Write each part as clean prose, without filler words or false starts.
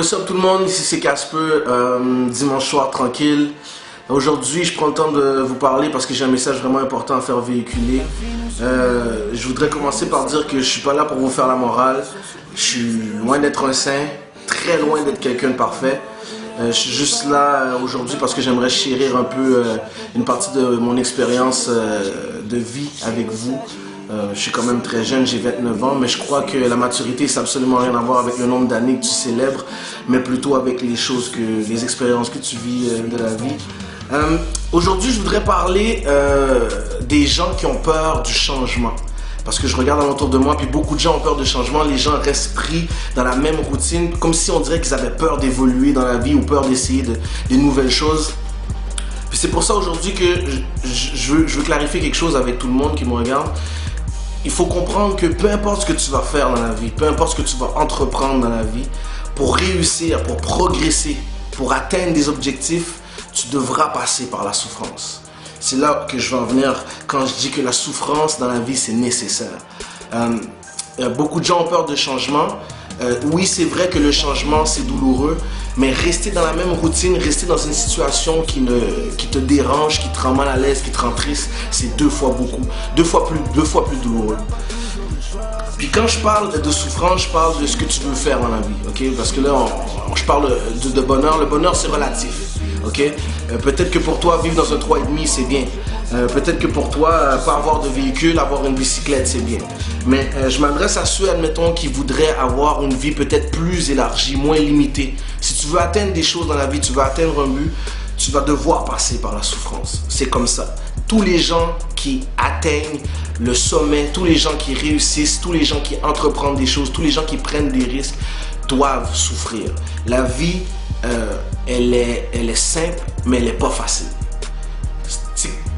what's up tout le monde, ici c'est Casper, dimanche soir tranquille. Aujourd'hui je prends le temps de vous parler parce que j'ai un message vraiment important à faire véhiculer. Je voudrais commencer par dire que je suis pas là pour vous faire la morale. Je suis loin d'être un saint, très loin d'être quelqu'un de parfait. Je suis juste là aujourd'hui parce que j'aimerais chérir un peu une partie de mon expérience de vie avec vous. Je suis quand même très jeune, j'ai 29 ans, mais je crois que la maturité, ça n'a absolument rien à voir avec le nombre d'années que tu célèbres, mais plutôt avec les expériences que tu vis de la vie. Aujourd'hui, je voudrais parler des gens qui ont peur du changement. Parce que je regarde autour de moi, puis beaucoup de gens ont peur du changement. Les gens restent pris dans la même routine, comme si on dirait qu'ils avaient peur d'évoluer dans la vie ou peur d'essayer des nouvelles choses. Puis c'est pour ça aujourd'hui que je veux clarifier quelque chose avec tout le monde qui me regarde. Il faut comprendre que peu importe ce que tu vas faire dans la vie, peu importe ce que tu vas entreprendre dans la vie, pour réussir, pour progresser, pour atteindre des objectifs, tu devras passer par la souffrance. C'est là que je veux en venir quand je dis que la souffrance dans la vie, c'est nécessaire. Beaucoup de gens ont peur de changement. Oui, c'est vrai que le changement, c'est douloureux, mais rester dans la même routine, rester dans une situation qui te dérange, qui te rend mal à l'aise, qui te rend triste, c'est deux fois plus douloureux. Puis quand je parle de souffrance, je parle de ce que tu veux faire dans la vie, ok? Parce que là, je parle de bonheur. Le bonheur, c'est relatif, ok? Peut-être que pour toi, vivre dans un 3,5, c'est bien. Peut-être que pour toi, pas avoir de véhicule, avoir une bicyclette, c'est bien. Mais je m'adresse à ceux, admettons, qui voudraient avoir une vie peut-être plus élargie, moins limitée. Si tu veux atteindre des choses dans la vie, tu veux atteindre un but, tu vas devoir passer par la souffrance. C'est comme ça. Tous les gens qui atteignent le sommet, tous les gens qui réussissent, tous les gens qui entreprennent des choses, tous les gens qui prennent des risques, doivent souffrir. La vie, elle est simple, mais elle n'est pas facile.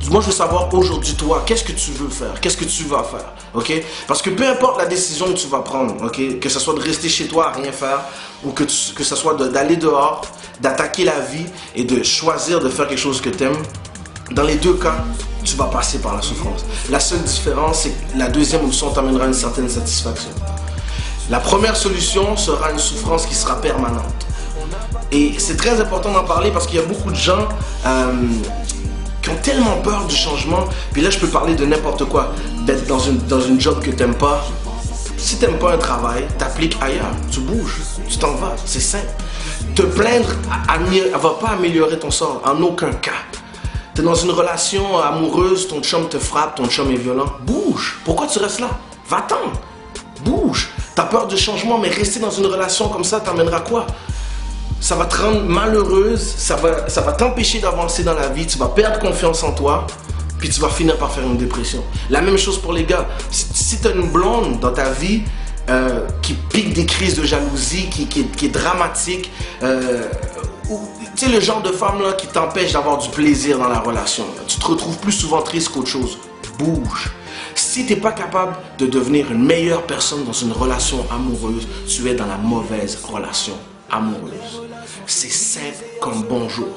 Moi, je veux savoir aujourd'hui, toi, qu'est-ce que tu veux faire? Qu'est-ce que tu vas faire? Ok? Parce que peu importe la décision que tu vas prendre, ok? Que ce soit de rester chez toi à rien faire, ou que ce soit d'aller dehors, d'attaquer la vie et de choisir de faire quelque chose que tu aimes, dans les deux cas, tu vas passer par la souffrance. La seule différence, c'est que la deuxième option t'amènera une certaine satisfaction. La première solution sera une souffrance qui sera permanente. Et c'est très important d'en parler parce qu'il y a beaucoup de gens qui ont tellement peur du changement. Puis là, je peux parler de n'importe quoi. D'être dans une job que tu n'aimes pas. Si tu n'aimes pas un travail, t'appliques ailleurs. Tu bouges, tu t'en vas. C'est simple. Te plaindre ne va pas améliorer ton sort, en aucun cas. Tu es dans une relation amoureuse, ton chum te frappe, ton chum est violent. Bouge. Pourquoi tu restes là? Va-t'en. Bouge. Tu as peur du changement, mais rester dans une relation comme ça t'amènera quoi? Ça va te rendre malheureuse, ça va t'empêcher d'avancer dans la vie, tu vas perdre confiance en toi, puis tu vas finir par faire une dépression. La même chose pour les gars. Si tu as une blonde dans ta vie qui pique des crises de jalousie, qui est dramatique, tu sais, le genre de femme là qui t'empêche d'avoir du plaisir dans la relation, là. Tu te retrouves plus souvent triste qu'autre chose. Bouge. Si tu n'es pas capable de devenir une meilleure personne dans une relation amoureuse, tu es dans la mauvaise relation amoureuse. C'est simple comme bonjour.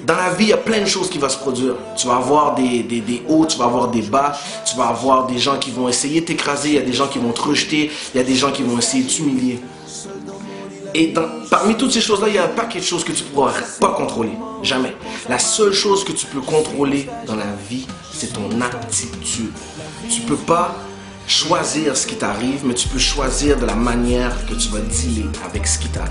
Dans la vie, il y a plein de choses qui vont se produire. Tu vas avoir des hauts, tu vas avoir des bas, tu vas avoir des gens qui vont essayer de t'écraser, il y a des gens qui vont te rejeter, il y a des gens qui vont essayer de t'humilier. Et parmi toutes ces choses-là, il y a un paquet de choses que tu ne pourras pas contrôler. Jamais. La seule chose que tu peux contrôler dans la vie, c'est ton attitude. Tu ne peux pas choisir ce qui t'arrive, mais tu peux choisir de la manière que tu vas dealer avec ce qui t'arrive.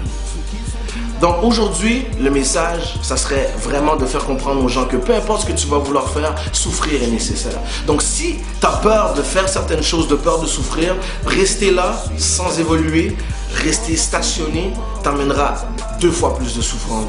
Donc aujourd'hui, le message, ça serait vraiment de faire comprendre aux gens que peu importe ce que tu vas vouloir faire, souffrir est nécessaire. Donc si tu as peur de faire certaines choses, de peur de souffrir, rester là sans évoluer, rester stationné, t'amènera 2 fois plus de souffrance.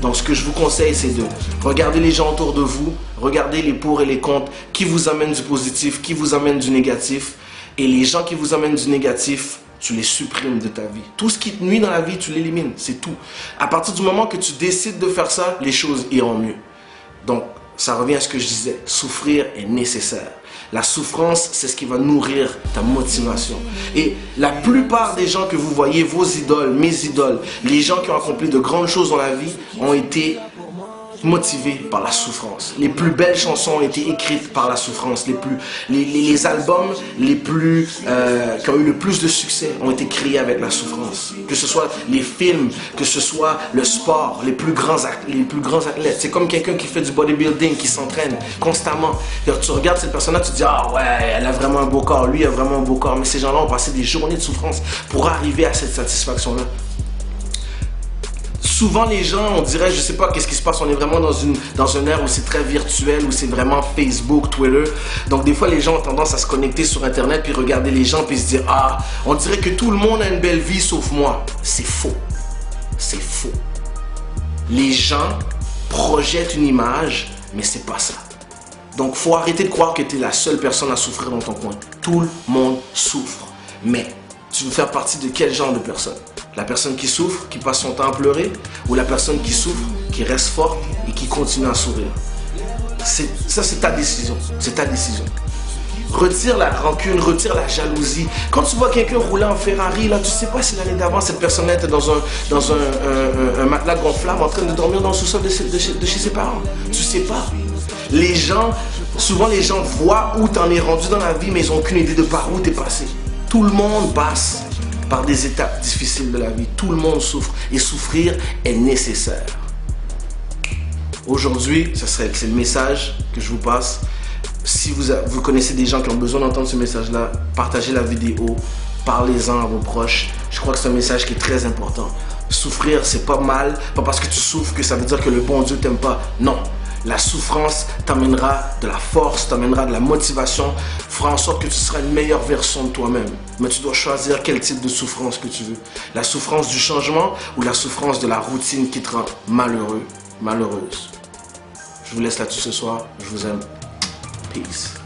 Donc ce que je vous conseille, c'est de regarder les gens autour de vous, regarder les pour et les contre, qui vous amènent du positif, qui vous amènent du négatif. Et les gens qui vous amènent du négatif, tu les supprimes de ta vie. Tout ce qui te nuit dans la vie, tu l'élimines, c'est tout. À partir du moment que tu décides de faire ça, les choses iront mieux. Donc, ça revient à ce que je disais, souffrir est nécessaire. La souffrance, c'est ce qui va nourrir ta motivation. Et la plupart des gens que vous voyez, vos idoles, mes idoles, les gens qui ont accompli de grandes choses dans la vie, ont été motivés par la souffrance. Les plus belles chansons ont été écrites par la souffrance. Les albums qui ont eu le plus de succès ont été créés avec la souffrance. Que ce soit les films, que ce soit le sport, les plus grands athlètes. C'est comme quelqu'un qui fait du bodybuilding, qui s'entraîne constamment. Et tu regardes cette personne-là, tu te dis, ah ouais, elle a vraiment un beau corps, lui a vraiment un beau corps. Mais ces gens-là ont passé des journées de souffrance pour arriver à cette satisfaction-là. Souvent les gens, on dirait, je sais pas qu'est-ce qui se passe, on est vraiment dans une ère où c'est très virtuel, où c'est vraiment Facebook, Twitter. Donc des fois les gens ont tendance à se connecter sur internet puis regarder les gens puis se dire, ah, on dirait que tout le monde a une belle vie sauf moi. C'est faux. C'est faux. Les gens projettent une image, mais c'est pas ça. Donc faut arrêter de croire que tu es la seule personne à souffrir dans ton coin. Tout le monde souffre. Mais tu veux faire partie de quel genre de personne? La personne qui souffre, qui passe son temps à pleurer, ou la personne qui souffre, qui reste forte et qui continue à sourire? Ça, c'est ta décision. C'est ta décision. Retire la rancune, retire la jalousie. Quand tu vois quelqu'un rouler en Ferrari, là, tu sais pas si l'année d'avant, cette personne était dans un matelas gonflable en train de dormir dans le sous-sol de chez ses parents. Tu sais pas. Les gens, souvent les gens voient où tu en es rendu dans la vie, mais ils n'ont aucune idée de par où tu es passé. Tout le monde passe par des étapes difficiles de la vie. Tout le monde souffre. Et souffrir est nécessaire. Aujourd'hui, c'est le message que je vous passe. Si vous connaissez des gens qui ont besoin d'entendre ce message-là, partagez la vidéo, parlez-en à vos proches. Je crois que c'est un message qui est très important. Souffrir, c'est pas mal. Pas parce que tu souffres que ça veut dire que le bon Dieu t'aime pas. Non. La souffrance t'amènera de la force, t'amènera de la motivation, fera en sorte que tu seras une meilleure version de toi-même. Mais tu dois choisir quel type de souffrance que tu veux. La souffrance du changement ou la souffrance de la routine qui te rend malheureux, malheureuse. Je vous laisse là-dessus ce soir. Je vous aime. Peace.